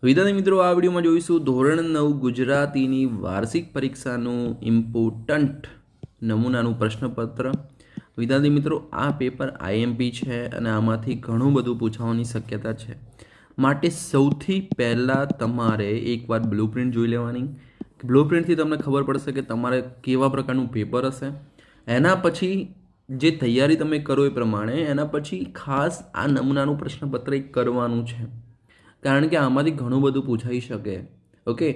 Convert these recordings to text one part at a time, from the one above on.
વિદ્યાર્થી મિત્રો, આ વિડીયોમાં જોઈશું ધોરણ 9 ગુજરાતીની વાર્ષિક પરીક્ષાનું ઇમ્પોર્ટન્ટ નમૂનાનું પ્રશ્નપત્ર. વિદ્યાર્થી મિત્રો, આ પેપર આઈએમપી છે અને આમાંથી ઘણું બધું પૂછવાની શક્યતા છે. માટે સૌથી પહેલાં તમારે એકવાર બ્લુપ્રિન્ટ જોઈ લેવાની. બ્લુપ્રિન્ટથી તમને ખબર પડશે કે તમારે કેવા પ્રકારનું પેપર હશે. એના પછી જે તૈયારી તમે કરો એ પ્રમાણે એના પછી ખાસ આ નમૂનાનું પ્રશ્નપત્ર એક કરવાનું છે, કારણ કે આમાંથી ઘણું બધું પૂછાઈ શકે. ઓકે,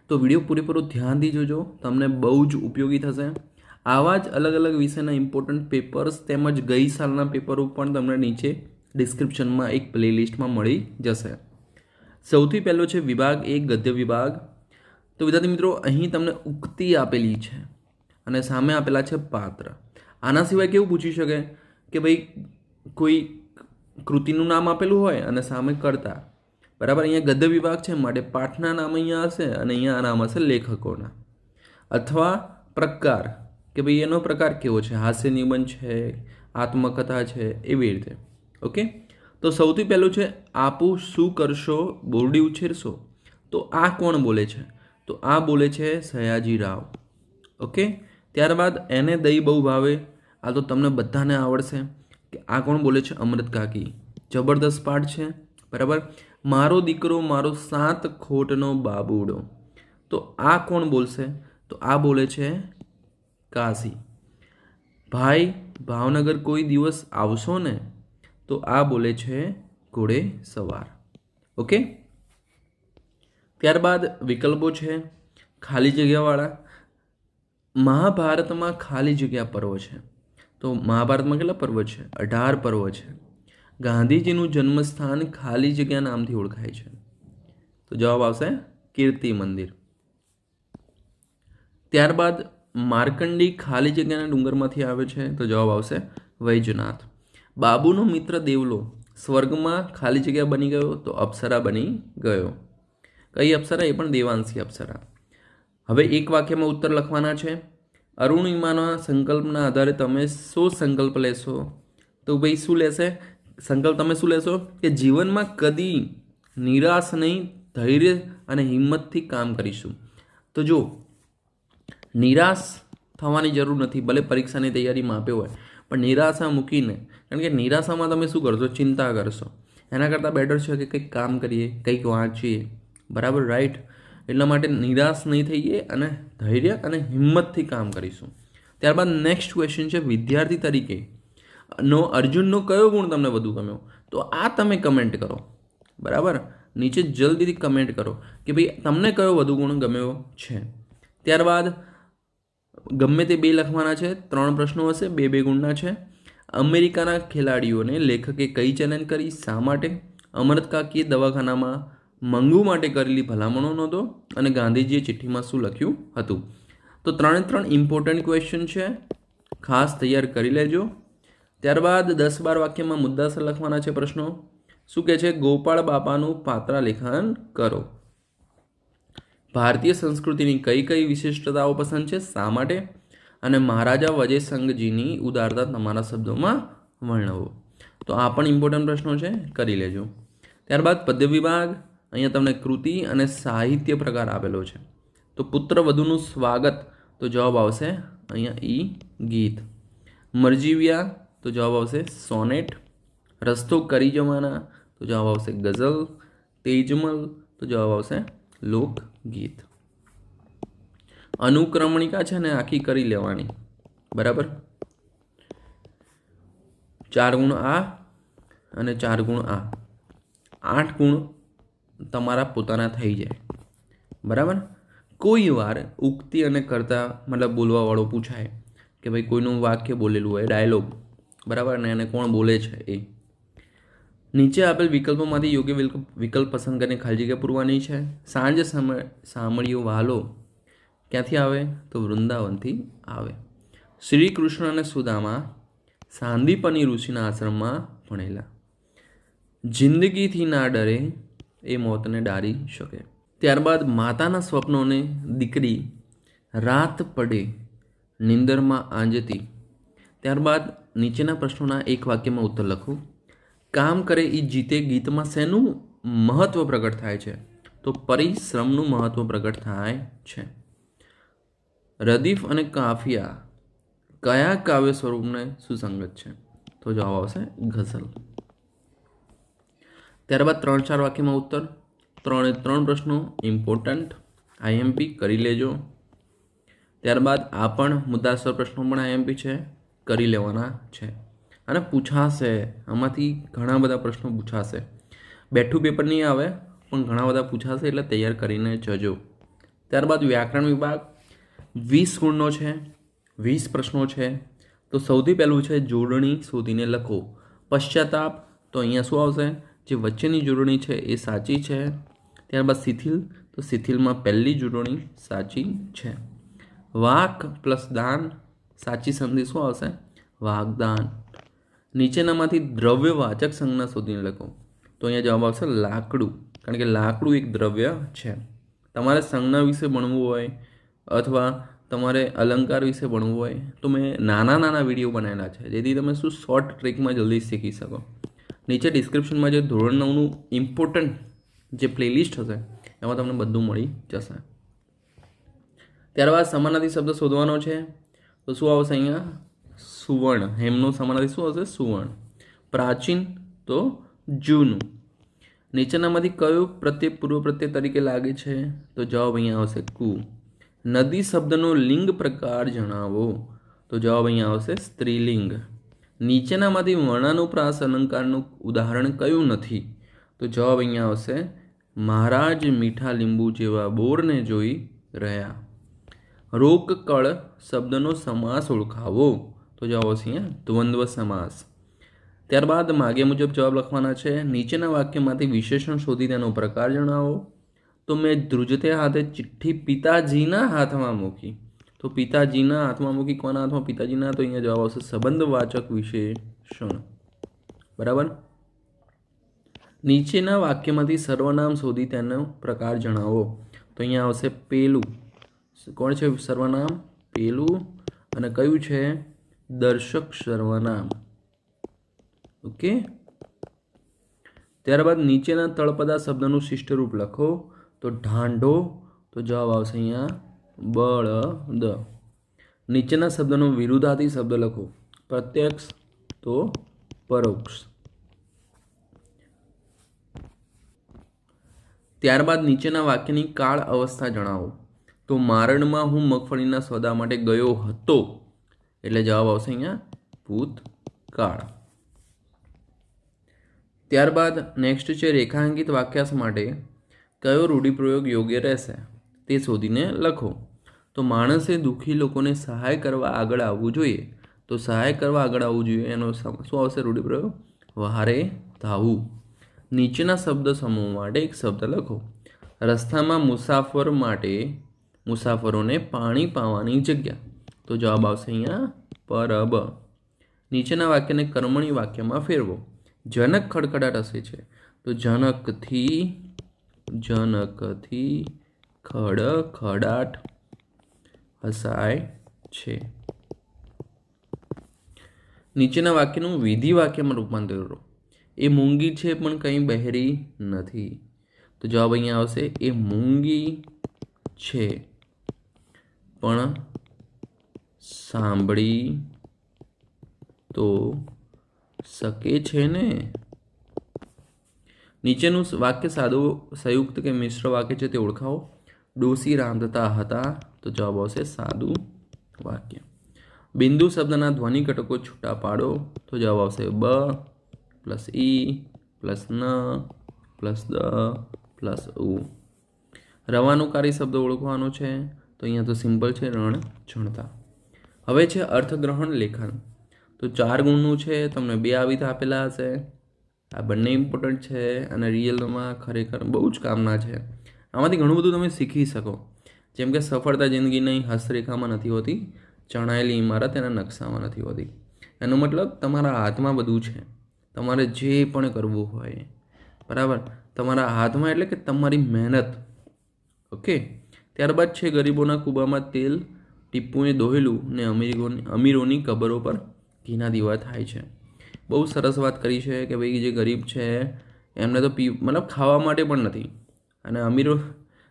તો વિડીયો પૂરેપૂરો ધ્યાનથી જોજો, તમને બહુ જ ઉપયોગી થશે. આવા જ અલગ અલગ વિષયના ઇમ્પોર્ટન્ટ પેપર્સ તેમજ ગઈ સાલના પેપરો પણ તમને નીચે ડિસ્ક્રિપ્શનમાં એક પ્લેલિસ્ટમાં મળી જશે. સૌથી પહેલો છે વિભાગ 1 ગદ્ય વિભાગ. તો વિદ્યાર્થી મિત્રો, અહીં તમને ઉક્તિ આપેલી છે અને સામે આપેલા છે પાત્ર. આના સિવાય કેવું પૂછી શકે કે ભાઈ કોઈ કૃતિનું નામ આપેલું હોય અને સામે કર્તા. બરાબર, અહીંયા ગદ્ય વિભાગ છે માટે પાઠના નામ અહીંયા હશે અને અહીંયા નામ હશે લેખકોના. અથવા પ્રકાર કે ભાઈ એનો પ્રકાર કેવો છે, હાસ્ય નિબંધ છે, આત્મકથા છે, એવી રીતે. ઓકે, તો સૌથી પહેલું છે આપું શું કરશો બોરડી ઉછેરશો. તો આ કોણ બોલે છે? તો આ બોલે છે સયાજી રાવ. ઓકે, ત્યારબાદ એને દહીં બહુ ભાવે. આ તો તમને બધાને આવડશે કે આ કોણ બોલે છે? અમૃત કાકી. જબરદસ્ત પાઠ છે. બરાબર, મારો દીકરો મારો 7 ખોટનો બાબુડો. તો આ કોણ બોલશે? તો આ બોલે છે કાશી. ભાઈ ભાવનગર કોઈ દિવસ આવશો ને. તો આ બોલે છે ઘોડે સવાર. ઓકે, ત્યારબાદ વિકલ્પો છે ખાલી જગ્યાવાળા. મહાભારતમાં ખાલી જગ્યા પર્વ છે. તો મહાભારતમાં કેટલા પર્વ છે? 18 પર્વ છે. ગાંધીજીનું જન્મસ્થાન ખાલી જગ્યા નામથી ઓળખાય છે. તો જવાબ આવશે કીર્તિ મંદિર. ત્યારબાદ માર્કંડી ખાલી જગ્યાના ડુંગરમાંથી આવે છે. તો જવાબ આવશે વૈજનાથ. બાબુનો મિત્ર દેવલો સ્વર્ગમાં ખાલી જગ્યા બની ગયો. તો અપ્સરા બની ગયો. કઈ અપ્સરા? એ પણ દેવાંશી અપ્સરા. હવે એક વાક્યમાં ઉત્તર લખવાના છે. અરુણિમાના સંકલ્પના આધારે તમે શું સંકલ્પ લેશો? તો ભાઈ શું લેશે સંકલ્પ? તમે શું લેશો કે જીવનમાં કદી નિરાશ નહીં, ધૈર્ય અને હિંમતથી કામ કરીશું. તો જો નિરાશ થવાની જરૂર નથી, ભલે પરીક્ષાની તૈયારીમાં આપ્યો હોય, પણ નિરાશા મૂકીને, કારણ કે નિરાશામાં તમે શું કરશો? ચિંતા કરશો. એના કરતાં બેટર છે કે કંઈક કામ કરીએ, કંઈક વાંચીએ. બરાબર, રાઈટ. એટલા માટે નિરાશ નહીં થઈએ અને ધૈર્ય અને હિંમતથી કામ કરીશું. ત્યારબાદ નેક્સ્ટ ક્વેશ્ચન છે વિદ્યાર્થી તરીકે અર્જુનનો કયો ગુણ તમને વધુ ગમ્યો? તો આ તમે કમેન્ટ કરો. બરાબર, નીચે જલ્દીથી કમેન્ટ કરો કે ભાઈ તમને કયો વધુ ગુણ ગમ્યો છે. ત્યારબાદ ગમે તે 2 લખવાના છે. 3 પ્રશ્નો હશે, 2 ગુણના છે. અમેરિકાના ખેલાડીઓને લેખકે કઈ ચેલેન્જ કરી, શા માટે? અમૃત કાકીએ દવાખાનામાં મંગુ માટે કરેલી ભલામણો નોંધો અને ગાંધીજીએ ચિઠ્ઠીમાં શું લખ્યું હતું. તો 3 ઇમ્પોર્ટન્ટ ક્વેશ્ચન છે, ખાસ તૈયાર કરી લેજો. ત્યારબાદ 10-12 વાક્યમાં મુદ્દાસર લખવાના છે પ્રશ્નો. શું કહે છે? ગોપાળ બાપાનું પાત્રાલેખન કરો. ભારતીય સંસ્કૃતિની કઈ કઈ વિશિષ્ટતાઓ પસંદ છે, શા માટે? અને મહારાજા વજયસંઘજીની ઉદારતા તમારા શબ્દોમાં વર્ણવો. તો આ પણ ઇમ્પોર્ટન્ટ પ્રશ્નો છે, કરી લેજો. ત્યારબાદ પદ્ય વિભાગ. અહીંયા તમને કૃતિ અને સાહિત્ય પ્રકાર આપેલો છે. તો પુત્રવધુનું સ્વાગત. તો જવાબ આવશે અહીંયા ગીત. મરજીવિયા. તો જવાબ આવશે સોનેટ. રસ્તો કરી જવાના. તો જવાબ આવશે ગઝલ. તેજમલ. તો જવાબ આવશે લોકગીત. અનુક્રમણિકા છે ને આખી કરી લેવાની. બરાબર, 4 ગુણ આ અને 4 ગુણ આ, 8 ગુણ તમારા પોતાના થઈ જાય. બરાબર, કોઈ વાર ઉક્તિ અને કરતા મતલબ બોલવાવાળો પૂછાય કે ભાઈ કોઈનું વાક્ય બોલેલું હોય, ડાયલોગ. બરાબર, ને એને કોણ બોલે છે એ. નીચે આપેલ વિકલ્પોમાંથી યોગ્ય વિકલ્પ પસંદ કરીને ખાલી જગ્યા પૂરવાની છે. સાંજ સાંભળ્યો વહાલો ક્યાંથી આવે? તો વૃંદાવનથી આવે. શ્રી કૃષ્ણ અને સુદામા સાંદીપની ઋષિના આશ્રમમાં ભણેલા. જિંદગીથી ના ડરે એ મોતને ડારી શકે. ત્યારબાદ માતાના સ્વપ્નોને દીકરી રાત પડે નિંદરમાં આંજતી. ત્યારબાદ નીચેના પ્રશ્નોના એક વાક્યમાં ઉત્તર લખો. કામ કરે એ જીતે ગીતમાં શેનું મહત્વ પ્રગટ થાય છે? તો પરિશ્રમનું મહત્વ પ્રગટ થાય છે. રદીફ અને કાફિયા કયા કાવ્ય સ્વરૂપને સુસંગત છે? તો જવાબ આવશે ગઝલ. ત્યારબાદ 3-4 વાક્યમાં ઉત્તર. 3 પ્રશ્નો ઇમ્પોર્ટન્ટ, આઈએમપી કરી લેજો. ત્યારબાદ આ પણ મુદ્દાસર પ્રશ્નો પણ આઈએમપી છે, કરી લેવાના છે અને પૂછાશે. આમાંથી ઘણા બધા પ્રશ્નો પૂછાશે. બેઠું પેપર નહીં આવે પણ ઘણા બધા પૂછાશે, એટલે તૈયાર કરીને જજો. ત્યારબાદ વ્યાકરણ વિભાગ 20 ગુણનો છે, 20 પ્રશ્નો છે. તો સૌથી પહેલું છે જોડણી શોધીને લખો. પશ્ચાતાપ, તો અહીંયા શું આવશે? જે વચ્ચેની જોડણી છે એ સાચી છે. ત્યારબાદ શિથિલ, તો શિથિલમાં પહેલી જોડણી સાચી છે. વાક પ્લસ દાન, સાચી સંધિ શું આવશે? વાગદાન. નીચેનામાંથી દ્રવ્યવાચક સંજ્ઞા શોધીને લખો. તો અહીંયા જવાબ આવશે લાકડું, કારણ કે લાકડું એક દ્રવ્ય છે. તમારે સંજ્ઞા વિશે ભણવું હોય અથવા તમારે અલંકાર વિશે ભણવું હોય તો મેં નાના વિડીયો બનાવેલા છે, જેથી તમે શું શોર્ટ ટ્રીકમાં જલ્દી શીખી શકો. નીચે ડિસ્ક્રિપ્શનમાં જે ધોરણ 9નું ઇમ્પોર્ટન્ટ જે પ્લેલિસ્ટ હશે એમાં તમને બધું મળી જશે. ત્યારબાદ સમાનાર્થી શબ્દ શોધવાનો છે. તો શું આવશે અહીંયા? સુવર્ણ. હેમનો સમાનાર્થી શું હશે? સુવર્ણ. પ્રાચીન, તો જૂનું. નીચેનામાંથી કયો પ્રત્યય પૂર્વ પ્રત્યય તરીકે લાગે છે? તો જવાબ અહીંયા આવશે કુ. નદી શબ્દનો લિંગ પ્રકાર જણાવો. તો જવાબ અહીંયા આવશે સ્ત્રીલિંગ. નીચેનામાંથી વર્ણાનુપ્રાસ અલંકારનું ઉદાહરણ કયું નથી? તો જવાબ અહીંયા આવશે મહારાજ મીઠા લીંબુ જેવા બોરને જોઈ રહ્યા. રોકકળ શબ્દનો સમાસ ઓળખાવો. તો જવાબ આવશે અહીંયા દ્વંદ્વ સમાસ. ત્યારબાદ માગ્યા મુજબ જવાબ લખવાના છે. નીચેના વાક્યમાંથી વિશેષણ શોધી તેનો પ્રકાર જણાવો. તો મેં ધ્રુજતે હાથે ચિઠ્ઠી પિતાજીના હાથમાં મૂકી. તો પિતાજીના હાથમાં મૂકી, કોના હાથમાં? પિતાજીના. તો અહીંયા જવાબ આવશે સંબંધવાચક વિશેષણ. બરાબર. નીચેના વાક્યમાંથી સર્વનામ શોધી તેનો પ્રકાર જણાવો. તો અહીંયા આવશે પેલું. કોણ છે સર્વનામ? પેલું. અને કયું છે? દર્શક સર્વનામ. ઓકે. ત્યારબાદ નીચેના તળપદા શબ્દનું શિષ્ટ રૂપ લખો. તો ઢાંઢો, તો જવાબ આવશે અહીંયા બળદ. નીચેના શબ્દનો વિરુદ્ધાર્થી શબ્દ લખો. પ્રત્યક્ષ, તો પરોક્ષ. ત્યારબાદ નીચેના વાક્યની કાળ અવસ્થા જણાવો. તો મારણમાં હું મગફળીના સોદા માટે ગયો હતો, એટલે જવાબ આવશે અહીંયા ભૂતકાળ. ત્યારબાદ નેક્સ્ટ છે રેખાંકિત વાક્યાંશ માટે કયો રૂઢિપ્રયોગ યોગ્ય રહેશે તે શોધીને લખો. તો માણસે દુઃખી લોકોને સહાય કરવા આગળ આવવું જોઈએ. તો સહાય કરવા આગળ આવવું જોઈએ એનો શું આવશે રૂઢિપ્રયોગ? વહારે ધાવવું. નીચેના શબ્દ સમૂહ માટે એક શબ્દ લખો. રસ્તામાં મુસાફર માટે મુસાફરોને પાણી પાવાની જગ્યા. તો જવાબ આવશે અહીંયા પરબ. નીચેના વાક્યને કર્મણી વાક્યમાં ફેરવો. જનક ખડખડાટ હસે છે. તો જનકથી ખડખડાટ હસાય છે. નીચેના વાક્યનું વિધિ વાક્યમાં રૂપાંતર કરો. એ મૂંગી છે પણ કંઈ બહેરી નથી. તો જવાબ અહીંયા આવશે એ મૂંગી છે પણ સાંભળી તો શકે છે ને. નીચેનું વાક્ય સાદું સંયુક્ત કે મિશ્ર વાક્ય છે તે ઓળખાવો. ડોસી રાંધતા હતા. તો જવાબ આવશે સાદું વાક્ય. બિંદુ શબ્દના ધ્વનિ ઘટકો છૂટા પાડો. તો જવાબ આવશે બ પ્લસ ઈ પ્લસ ન પ્લસ દ પ્લસ ઉ. રવાનુકારી શબ્દ ઓળખવાનો છે. તો અહીંયા તો સિમ્પલ છે રણ ચણતા. હવે છે અર્થગ્રહણ લેખન. તો 4 ગુણનું છે. તમને 2 આવી રીતે આપેલા હશે. આ બંને ઇમ્પોર્ટન્ટ છે અને રિયલમાં ખરેખર બહુ જ કામના છે. આમાંથી ઘણું બધું તમે શીખી શકો. જેમ કે સફળતા જિંદગીની હસ્તરેખામાં નથી હોતી, ચણાયેલી ઇમારત એના નકશામાં નથી હોતી. એનો મતલબ તમારા હાથમાં બધું છે. તમારે જે પણ કરવું હોય, બરાબર, તમારા હાથમાં એટલે કે તમારી મહેનત. ઓકે. ત્યારબાદ છે ગરીબોના કૂબામાં તેલ ટીપુએ દોહેલું ને અમીરોની કબરો પર ઘીના દીવા થાય છે. બહુ સરસ વાત કરી છે કે ભાઈ જે ગરીબ છે એમને તો મતલબ ખાવા માટે પણ નથી, અને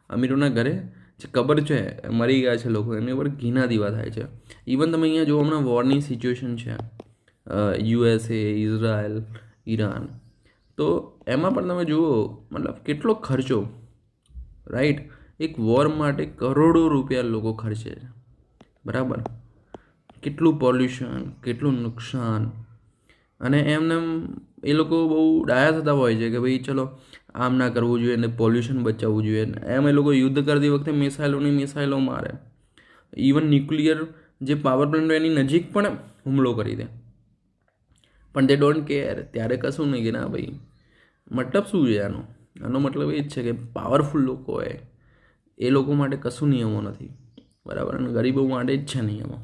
અમીરોના ઘરે જે કબર છે મરી ગયા છે લોકો, એમની ઉપર ઘીના દીવા થાય છે. ઇવન તમે અહીંયા જો હમણાં વોરની સિચ્યુએશન છે, USA, ઇઝરાયલ, ઈરાન, તો એમાં પણ તમે જુઓ મતલબ કેટલો ખર્ચો, રાઈટ, એક વોર માટે કરોડો રૂપિયા લોકો ખર્ચે છે, બરાબર. કેટલું પોલ્યુશન, કેટલું નુકસાન, અને એમને એ લોકો બહુ ડાયા થતા હોય છે કે ભાઈ ચલો આમ ના કરવું જોઈએ અને પોલ્યુશન બચાવવું જોઈએ. એમ એ લોકો યુદ્ધ કરતી વખતે મિસાઇલો મારે. ઇવન ન્યુક્લિયર જે પાવર પ્લાન્ટ એની નજીક પણ હુમલો કરી દે, પણ તે ડોન્ટ કેર. ત્યારે કશું નહીં કે ના ભાઈ, મતલબ શું છે આનો મતલબ એ જ છે કે પાવરફુલ લોકો હોય એ લોકો માટે કશું નિયમો નથી, બરાબર, અને ગરીબો માટે જ છે નિયમો.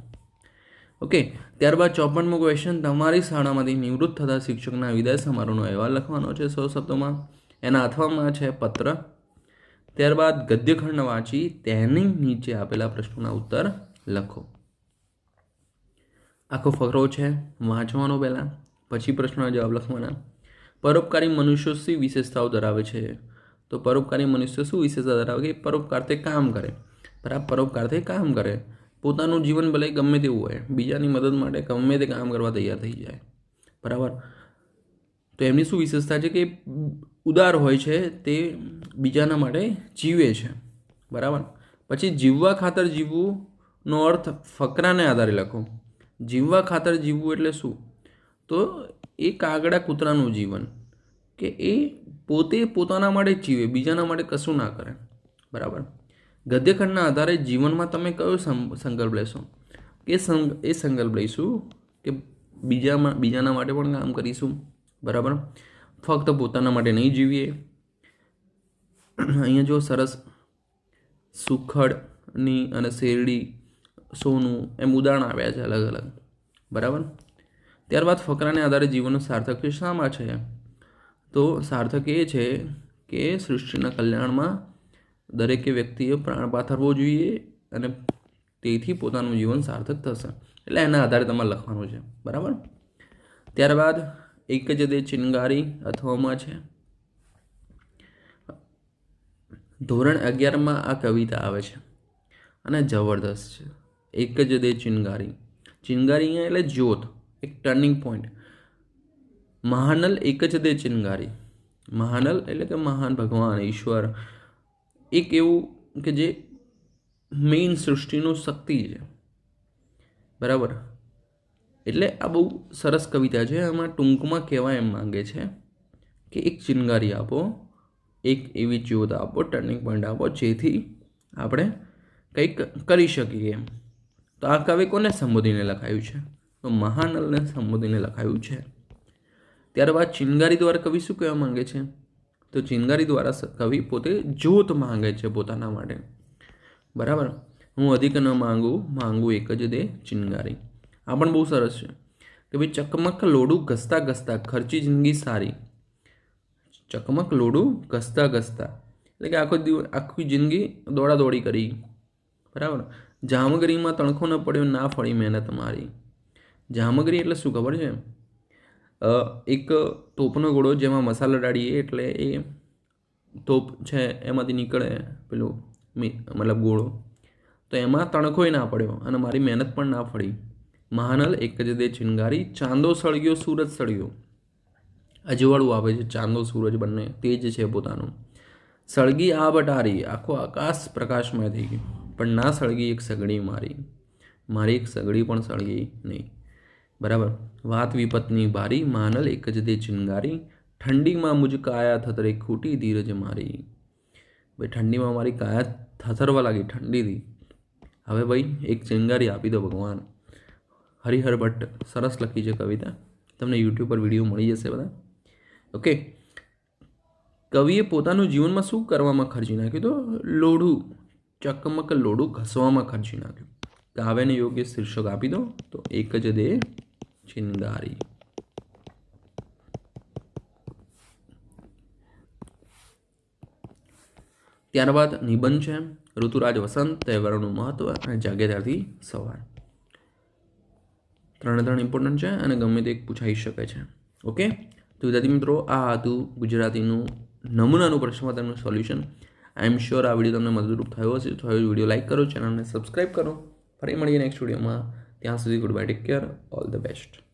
ઓકે, ત્યારબાદ 54મો ક્વેશ્ચન, તમારી શાળામાંથી નિવૃત્ત થતા શિક્ષકના વિદાય સમારોહનો અહેવાલ લખવાનો છે 100 શબ્દોમાં. એના અથવામાં છે પત્ર. ત્યારબાદ ગદ્યખંડ વાંચી તેની નીચે આપેલા પ્રશ્નોના ઉત્તર લખો. આખો ફકરો છે, વાંચવાનો પહેલાં, પછી પ્રશ્નોના જવાબ લખવાના. પરોપકારી મનુષ્યો શી વિશેષતાઓ ધરાવે છે? તો પરોપકારી મનુષ્ય શું વિશેષતા ધરાવે કે પરોપકારથી કામ કરે, બરાબર, પરોપકારથી કામ કરે. પોતાનું જીવન ભલે ગમે તેવું હોય, બીજાની મદદ માટે ગમે તે કામ કરવા તૈયાર થઈ જાય, બરાબર. તો એમની શું વિશેષતા છે કે ઉદાર હોય છે, તે બીજાના માટે જીવે છે, બરાબર. પછી જીવવા ખાતર જીવવુંનો અર્થ ફકરાને આધારે લખો. જીવવા ખાતર જીવવું એટલે શું? તો એ કાગડા કૂતરાનું જીવન, કે એ પોતે પોતાના માટે જ જીવે, બીજાના માટે કશું ના કરે, બરાબર. ગદ્યખંડના આધારે જીવનમાં તમે કયો સંકલ્પ લેશો? એ સંકલ્પ લઈશું કે બીજાના માટે પણ કામ કરીશું, બરાબર, ફક્ત પોતાના માટે નહીં જીવીએ. અહીંયા જો સરસ સુખડની અને શેરડી, સોનું એમ ઉદાહરણ આવ્યા છે અલગ અલગ, બરાબર. ત્યારબાદ ફકરાને આધારે જીવનનું સાર્થક શામાં છે? તો સાર્થક એ છે કે સૃષ્ટિના કલ્યાણમાં દરેકે વ્યક્તિએ પ્રાણ પાથરવો જોઈએ અને તેથી પોતાનું જીવન સાર્થક થશે. એટલે એના આધારે તમારે લખવાનું છે, બરાબર. ત્યારબાદ એક જ દે ચિનગારી અથવામાં છે. ધોરણ 11માં આ કવિતા આવે છે અને જબરદસ્ત છે. એક જ દે ચિનગારી. ચિનગારી અહીંયા એટલે જ્યોત, એક ટર્નિંગ પોઈન્ટ. મહાનલ એક જ દે ચિનગારી. મહાનલ એટલે કે મહાન ભગવાન ઈશ્વર, એક એવું કે જે મેઇન સૃષ્ટિનું શક્તિ છે, બરાબર. એટલે આ બહુ સરસ કવિતા છે. આમાં ટૂંકમાં કહેવા એમ માંગે છે કે એક ચિનગારી આપો, એક એવી જ્યોત આપો, ટર્નિંગ પોઈન્ટ આપો, જેથી આપણે કંઈક કરી શકીએ એમ. તો આ કવિ કોને સંબોધીને લખાયું છે? તો મહાનલને સંબોધીને લખાયું છે. ત્યારબાદ ચિનગારી દ્વારા કવિ શું કહેવા માંગે છે? તો ચિનગારી દ્વારા કવિ પોતે જ્યોત માંગે છે પોતાના માટે, બરાબર. હું અધિક ન માંગુ એક જ દે ચિનગારી. આ પણ બહુ સરસ છે કે ભાઈ ચકમક લોડું ઘસતા ઘસતા ખર્ચી જિંદગી સારી. ચકમક લોડું ઘસતા ઘસતા એટલે કે આખી જિંદગી દોડાદોડી કરી, બરાબર. જામગરીમાં તણખો ન પડ્યો, ના ફળી મહેનત મારી. જામગરી એટલે શું ખબર છે? એક તોપનો ગોળો જેમાં મસાલા ડાળીએ એટલે એ તોપ છે એમાંથી નીકળે પેલું મતલબ ગોળો, તો એમાં તણખોય ના પડ્યો અને મારી મહેનત પણ ના ફળી. મહાનલ એક જ દે ચિનગારી. ચાંદો સળગ્યો સૂરજ સળગ્યો. અજવાળું આવે છે, ચાંદો સૂરજ બંને તેજ છે પોતાનું. સળગી આ બટારી, આખો આકાશ પ્રકાશમય થઈ ગયું, પણ ના સળગી એક સગડી મારી એક સગડી પણ સળગી નહીં, બરાબર. વાત વિપતની ભારી, મહાનલ એક જ દે ચિનગારી. ઠંડીમાં મુજ કાયા થતરે ખૂટી, ધીરજ મારી. ભાઈ ઠંડીમાં મારી કાયા થથરવા લાગી ઠંડીથી, હવે ભાઈ એક ચિનગારી આપી દો ભગવાન. હરિહર ભટ્ટ સરસ લખી છે કવિતા, તમને યુટ્યુબ પર વિડીયો મળી જશે બધા. ઓકે, કવિએ પોતાનું જીવનમાં શું કરવામાં ખર્ચી નાખ્યું? તો લોઢું, ચકમક લોઢું ઘસવામાં ખર્ચી નાખ્યું. કાવ્યને યોગ્ય શીર્ષક આપી દો. તો એક જ દે ચિનગારી. ત્યારબાદ નિબંધ છે, ઋતુરાજ વસંત, તહેવારોનું મહત્વ અને જાગે ત્યારથી સવાર. ત્રણ ઇમ્પોર્ટન્ટ છે અને ગમે તે પૂછાઈ શકે છે. ઓકે, તો વિદ્યાર્થી મિત્રો, આ હતું ગુજરાતીનું નમૂનાનું પ્રશ્નપત્રનું સોલ્યુશન. આઈ એમ શ્યોર આ વિડીયો તમને મદદરૂપ થયો હશે. તો હવે વિડીયો લાઇક કરો, ચેનલને સબસ્ક્રાઈબ કરો. ફરી મળીએ નેક્સ્ટ વિડીયોમાં. ત્યાં સુધી good bye, take care, all the best.